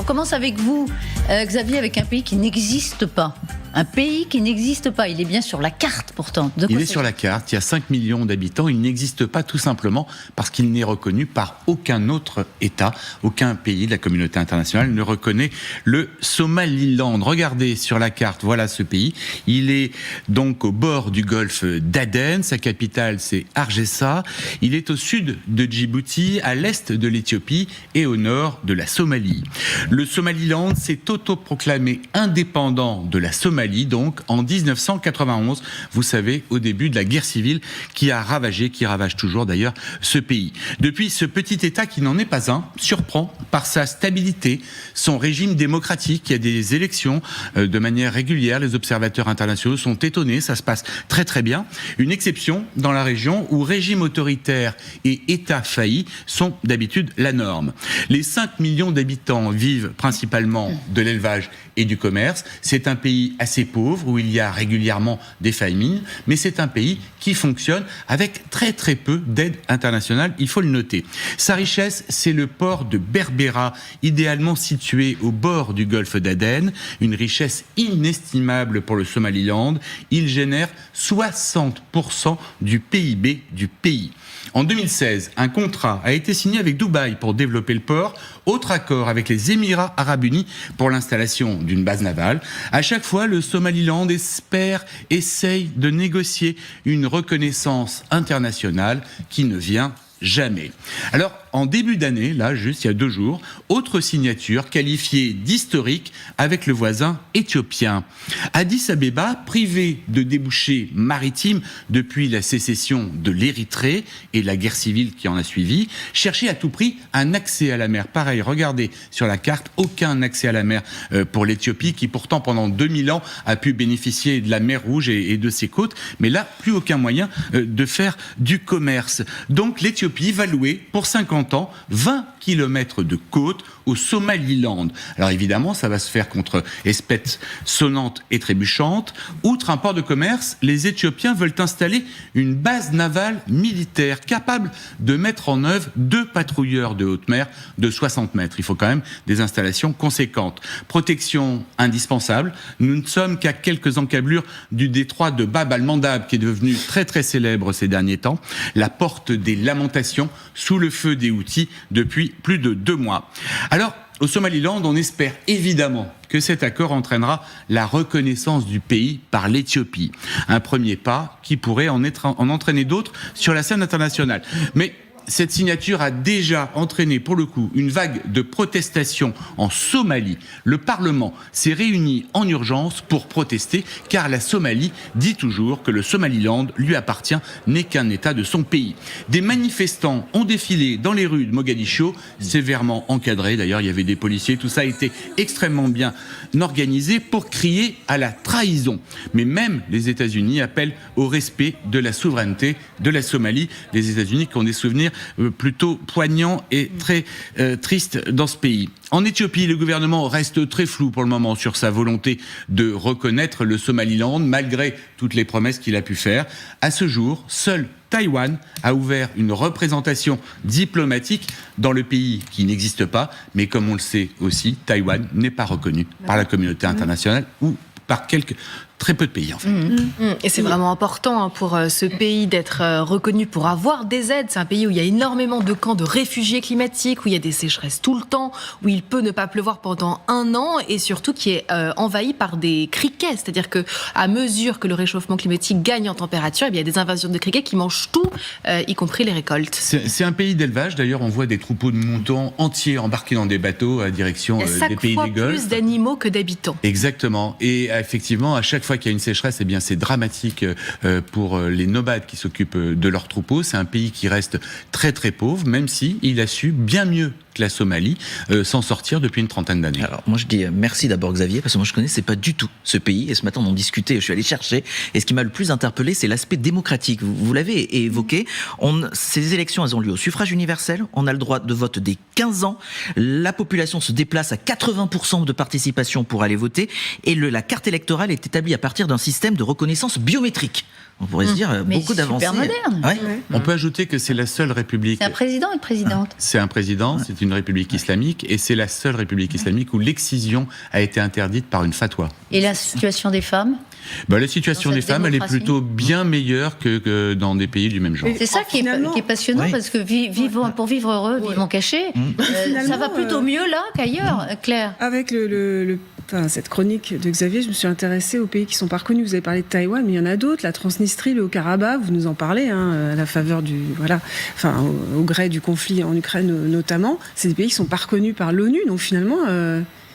On commence avec vous, Xavier, avec un pays qui n'existe pas. Un pays qui n'existe pas. Il est bien sur la carte pourtant. Il est sur la carte, il y a 5 millions d'habitants. Il n'existe pas tout simplement parce qu'il n'est reconnu par aucun autre État. Aucun pays de la communauté internationale ne reconnaît le Somaliland. Regardez sur la carte, voilà ce pays. Il est donc au bord du golfe d'Aden. Sa capitale, c'est Hargeisa. Il est au sud de Djibouti, à l'est de l'Éthiopie et au nord de la Somalie. Le Somaliland s'est autoproclamé indépendant de la Somalie, donc en 1991, vous savez, au début de la guerre civile qui ravage toujours d'ailleurs ce pays. Depuis, ce petit État qui n'en est pas un, surprend par sa stabilité, son régime démocratique. Il y a des élections de manière régulière, les observateurs internationaux sont étonnés, ça se passe très très bien. Une exception dans la région où régime autoritaire et État failli sont d'habitude la norme. Les 5 millions d'habitants vivent principalement de l'élevage et du commerce. C'est un pays assez pauvre où il y a régulièrement des famines, mais c'est un pays qui fonctionne avec très très peu d'aide internationale, il faut le noter. Sa richesse, c'est le port de Berbera, idéalement situé au bord du golfe d'Aden, une richesse inestimable pour le Somaliland. Il génère 60% du PIB du pays. En 2016, un contrat a été signé avec Dubaï pour développer le port, autre accord avec les Émirats Arabes Unis pour l'installation d'une base navale. À chaque fois, le Somaliland essaye de négocier une reconnaissance internationale qui ne vient jamais. Alors, en début d'année, là, juste il y a 2 jours, autre signature qualifiée d'historique avec le voisin éthiopien. Addis Abeba, privé de débouchés maritimes depuis la sécession de l'Érythrée et la guerre civile qui en a suivi, cherchait à tout prix un accès à la mer. Pareil, regardez sur la carte, aucun accès à la mer pour l'Éthiopie qui pourtant pendant 2000 ans a pu bénéficier de la mer Rouge et de ses côtes, mais là, plus aucun moyen de faire du commerce. Donc l'Éthiopie va louer pour 50 ans 20 km de côte au Somaliland. Alors évidemment, ça va se faire contre espèces sonnantes et trébuchantes. Outre un port de commerce, les Éthiopiens veulent installer une base navale militaire capable de mettre en œuvre 2 patrouilleurs de haute mer de 60 mètres. Il faut quand même des installations conséquentes. Protection indispensable. Nous ne sommes qu'à quelques encablures du détroit de Bab al-Mandab qui est devenu très très célèbre ces derniers temps. La porte des lamentations sous le feu des Houthis depuis plus de 2 mois. Alors, au Somaliland, on espère évidemment que cet accord entraînera la reconnaissance du pays par l'Éthiopie. Un premier pas qui pourrait en entraîner d'autres sur la scène internationale. Mais cette signature a déjà entraîné, pour le coup, une vague de protestations en Somalie. Le Parlement s'est réuni en urgence pour protester, car la Somalie dit toujours que le Somaliland lui appartient, n'est qu'un État de son pays. Des manifestants ont défilé dans les rues de Mogadiscio, sévèrement encadrés. D'ailleurs, il y avait des policiers. Tout ça a été extrêmement bien organisé pour crier à la trahison. Mais même les États-Unis appellent au respect de la souveraineté de la Somalie. Les États-Unis qui ont des souvenirs plutôt poignant et très triste dans ce pays. En Éthiopie, le gouvernement reste très flou pour le moment sur sa volonté de reconnaître le Somaliland, malgré toutes les promesses qu'il a pu faire. À ce jour, seul Taïwan a ouvert une représentation diplomatique dans le pays qui n'existe pas, mais comme on le sait aussi, Taïwan n'est pas reconnu par la communauté internationale ou par très peu de pays en fait. Et c'est vraiment important pour ce pays d'être reconnu pour avoir des aides. C'est un pays où il y a énormément de camps de réfugiés climatiques, où il y a des sécheresses tout le temps, où il peut ne pas pleuvoir pendant 1 an et surtout qui est envahi par des criquets. C'est-à-dire que à mesure que le réchauffement climatique gagne en température, il y a des invasions de criquets qui mangent tout, y compris les récoltes. C'est un pays d'élevage. D'ailleurs, on voit des troupeaux de moutons entiers embarqués dans des bateaux à direction des pays du Golfe. Il y a 5 fois plus d'animaux que d'habitants. Exactement. Et effectivement, à chaque fois qu'il y a une sécheresse, eh bien c'est dramatique pour les nomades qui s'occupent de leurs troupeaux. C'est un pays qui reste très très pauvre, même si il a su bien mieux que la Somalie s'en sortir depuis une 30aine d'années. Alors moi je dis merci d'abord Xavier, parce que moi je connaissais pas du tout ce pays, et ce matin on en discutait, je suis allé chercher, et ce qui m'a le plus interpellé c'est l'aspect démocratique. Vous l'avez évoqué, ces élections elles ont lieu au suffrage universel, on a le droit de vote dès 15 ans, la population se déplace à 80% de participation pour aller voter, et la carte électorale est établie à partir d'un système de reconnaissance biométrique. On pourrait se dire Mais beaucoup d'avancées. super moderne. Ouais. On peut ajouter que c'est la seule république. C'est un président et une présidente. C'est un président, c'est une république islamique, et c'est la seule république islamique où l'excision a été interdite par une fatwa. Et la situation des femmes? La situation Dans des cette femmes, elle est démocratie. plutôt bien meilleure que dans des pays du même genre. C'est ça qui est passionnant, Oui. parce que pour vivre heureux, vivons cachés, ça Finalement, va plutôt mieux là qu'ailleurs, Claire. Avec cette chronique de Xavier, je me suis intéressée aux pays qui sont pas reconnus. Vous avez parlé de Taïwan, mais il y en a d'autres. La Transnistrie, le Haut-Karabakh, vous nous en parlez, à la faveur au gré du conflit en Ukraine notamment. C'est des pays qui sont pas reconnus par l'ONU, donc finalement,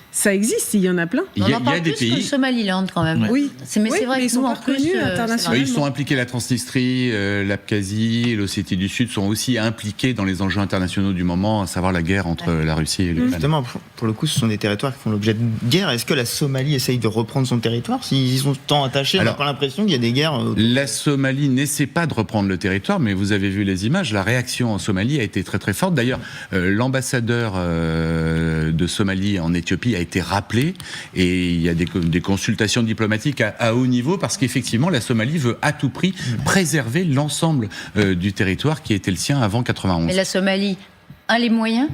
ça existe. Il y en a plein. On en parle des plus que le pays. Somaliland quand même. Ouais. Oui, Mais c'est vrai mais ils que sont nous pas en plus, reconnus c'est internationalement. Ils sont impliqués, la Transnistrie, l'Abkhazie, l'Ossétie du Sud sont aussi impliqués dans les enjeux internationaux du moment, à savoir la guerre entre la Russie et l'Ukraine. Justement, pour le coup, ce sont des territoires qui font l'objet de guerres. Est-ce que la Somalie essaye de reprendre son territoire? S'ils y sont tant attachés, on n'a Alors, pas l'impression qu'il y a des guerres. La Somalie n'essaie pas de reprendre le territoire, mais vous avez vu les images, la réaction en Somalie a été très très forte. D'ailleurs, l'ambassadeur de Somalie en Éthiopie a été rappelé, et il y a des consultations diplomatiques à haut niveau, parce qu'effectivement, la Somalie veut à tout prix préserver l'ensemble du territoire qui était le sien avant 91. Mais la Somalie a les moyens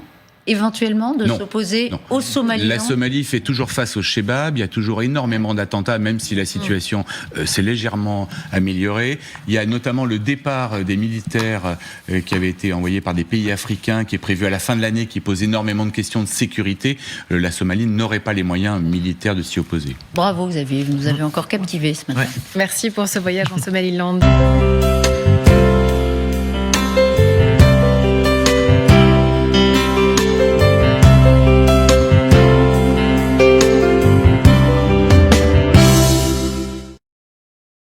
éventuellement de Non. s'opposer Non. aux Somaliens. La Somalie fait toujours face aux Shebab, il y a toujours énormément d'attentats, même si la situation s'est légèrement améliorée. Il y a notamment le départ des militaires qui avaient été envoyés par des pays africains, qui est prévu à la fin de l'année, qui pose énormément de questions de sécurité. La Somalie n'aurait pas les moyens militaires de s'y opposer. Bravo Xavier, vous nous avez encore captivés ce matin. Ouais. Merci pour ce voyage en Somaliland.